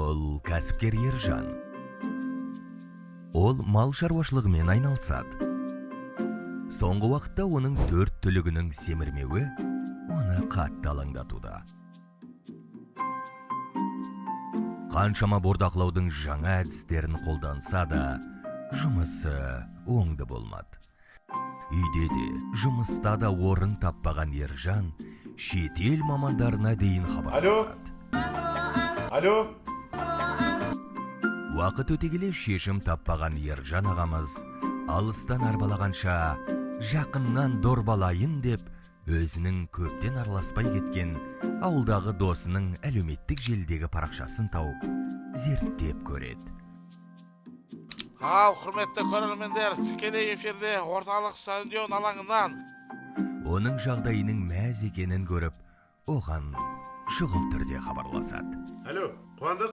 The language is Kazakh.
Ол кәсіпкер Ержан. Ол мал шаруашылығымен айналысады. Соңғы уақытта оның 4 түлігінің семірмеуі оны қатты алаңдатуда. Қаншама бордақылаудың жаңа әдістерін қолданса да, жұмысы оңды болмады. Үйде де, жұмыста да орын таппаған Ержан шетел мамандарына дейін хабарласады. Алло? Уақыт өте келе шешім таппаған Ержан ағамыз алыстан арбалағанша жақыннан дорбалайын деп өзінің көптен араласпай кеткен ауылдағы досының әлеуметтік желідегі парақшасын тауып зерттеп көреді. Ал, құрметті көрермендер, тікелей эфирде орталық стадион алаңынан. Оның жағдайының мәз екенін көріп, оған шұғыл түрде хабарласады. Алло, қуандық?